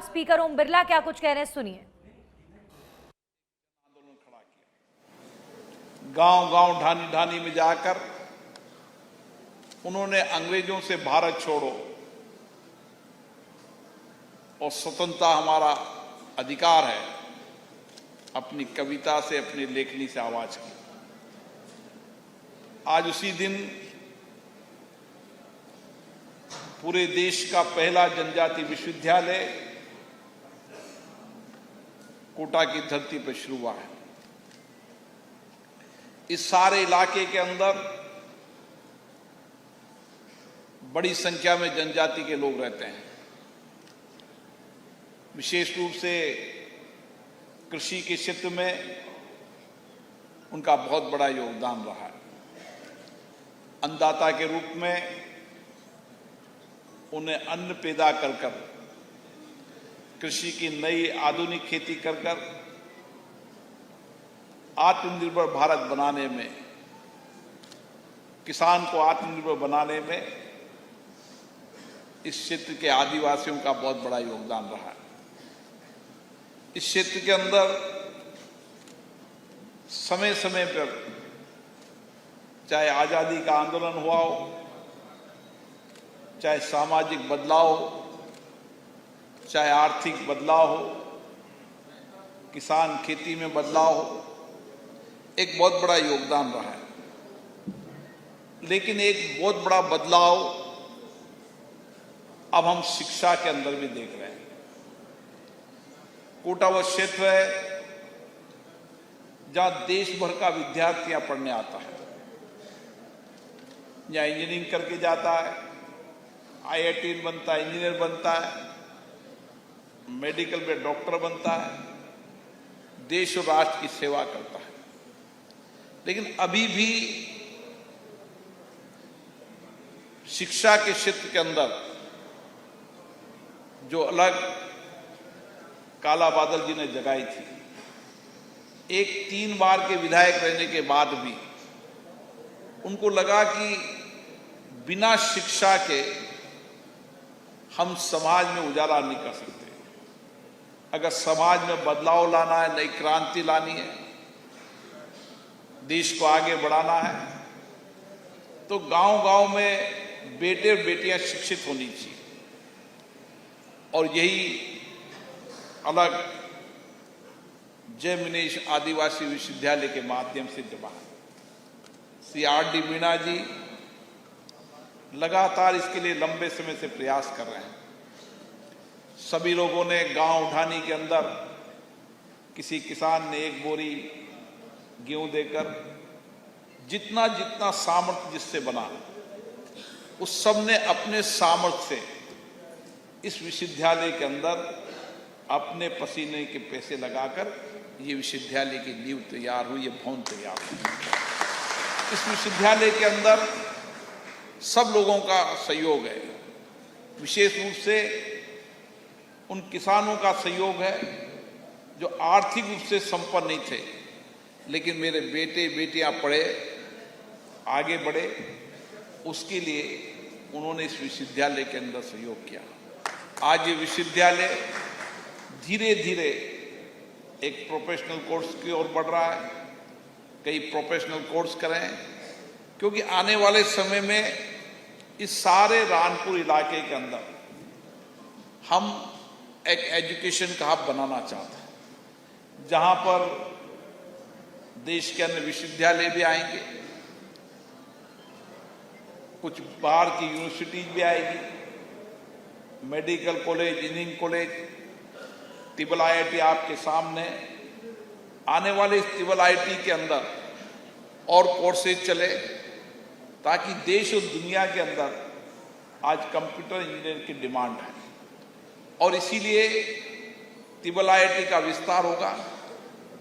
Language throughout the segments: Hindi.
स्पीकर ओम बिरला क्या कुछ कह रहे हैं, सुनिए। आंदोलन खड़ा किया, गांव-गांव ढानी-ढानी में जाकर उन्होंने अंग्रेजों से भारत छोड़ो और स्वतंत्रता हमारा अधिकार है, अपनी कविता से, अपनी लेखनी से आवाज की। आज उसी दिन पूरे देश का पहला जनजाति विश्वविद्यालय कोटा की धरती पर शुरू हुआ है। इस सारे इलाके के अंदर बड़ी संख्या में जनजाति के लोग रहते हैं। विशेष रूप से कृषि के क्षेत्र में उनका बहुत बड़ा योगदान रहा है। अन्नदाता के रूप में उन्हें अन्न पैदा कर कर, कृषि की नई आधुनिक खेती कर कर आत्मनिर्भर भारत बनाने में, किसान को आत्मनिर्भर बनाने में इस क्षेत्र के आदिवासियों का बहुत बड़ा योगदान रहा है। इस क्षेत्र के अंदर समय समय पर चाहे आजादी का आंदोलन हुआ हो, चाहे सामाजिक बदलाव हो, चाहे आर्थिक बदलाव हो, किसान खेती में बदलाव हो, एक बहुत बड़ा योगदान रहा है। लेकिन एक बहुत बड़ा बदलाव अब हम शिक्षा के अंदर भी देख रहे हैं। कोटा वह क्षेत्र है जहां देश भर का विद्यार्थी यहां पढ़ने आता है, यहाँ इंजीनियरिंग करके जाता है, IIT बनता है, इंजीनियर बनता है, मेडिकल में डॉक्टर बनता है, देश और राष्ट्र की सेवा करता है। लेकिन अभी भी शिक्षा के क्षेत्र के अंदर जो अलग काला बादल जी ने जगाई थी, एक 3 बार के विधायक रहने के बाद भी उनको लगा कि बिना शिक्षा के हम समाज में उजाला नहीं कर सकते। अगर समाज में बदलाव लाना है, नई क्रांति लानी है, देश को आगे बढ़ाना है, तो गांव-गांव में बेटे और बेटियां शिक्षित होनी चाहिए। और यही अलग जय मिनेश आदिवासी विश्वविद्यालय के माध्यम से जमा है। CRD मीणा जी लगातार इसके लिए लंबे समय से प्रयास कर रहे हैं। सभी लोगों ने गांव ढानी के अंदर, किसी किसान ने 1 बोरी गेहूं देकर जितना जितना सामर्थ्य जिससे बना, उस सब ने अपने सामर्थ्य से इस विश्वविद्यालय के अंदर अपने पसीने के पैसे लगाकर ये विश्वविद्यालय की नींव तैयार हुई, ये भवन तैयार हुई। इस विश्वविद्यालय के अंदर सब लोगों का सहयोग है। विशेष रूप से उन किसानों का सहयोग है जो आर्थिक रूप से संपन्न नहीं थे, लेकिन मेरे बेटे बेटियां पढ़े, आगे बढ़े, उसके लिए उन्होंने इस विश्वविद्यालय के अंदर सहयोग किया। आज ये विश्वविद्यालय धीरे धीरे एक प्रोफेशनल कोर्स की ओर बढ़ रहा है। कई प्रोफेशनल कोर्स करें, क्योंकि आने वाले समय में इस सारे रानपुर इलाके के अंदर हम एक एजुकेशन का हब बनाना चाहते हैं, जहां पर देश के अन्य विश्वविद्यालय भी आएंगे, कुछ बाहर की यूनिवर्सिटीज भी आएगी, medical college, engineering college, IIT आपके सामने। आने वाले इस IIT के अंदर और कोर्सेज चले, ताकि देश और दुनिया के अंदर आज कंप्यूटर इंजीनियर की डिमांड है और इसीलिए IIT का विस्तार होगा।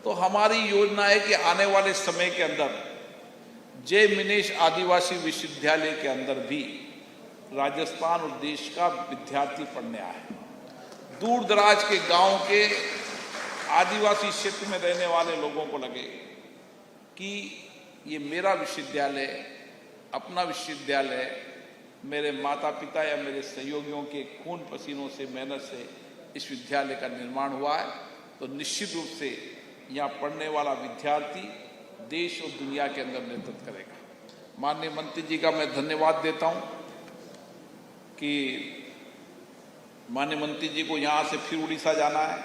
तो हमारी योजना है कि आने वाले समय के अंदर जय मिनेश आदिवासी विश्वविद्यालय के अंदर भी राजस्थान और देश का विद्यार्थी पढ़ने आए। दूर दराज के गांव के आदिवासी क्षेत्र में रहने वाले लोगों को लगे कि ये मेरा विश्वविद्यालय, अपना विश्वविद्यालय, मेरे माता पिता या मेरे सहयोगियों के खून पसीनों से, मेहनत से इस विद्यालय का निर्माण हुआ है, तो निश्चित रूप से यहाँ पढ़ने वाला विद्यार्थी देश और दुनिया के अंदर नेतृत्व करेगा। माननीय मंत्री जी का मैं धन्यवाद देता हूँ कि माननीय मंत्री जी को यहाँ से फिर उड़ीसा जाना है,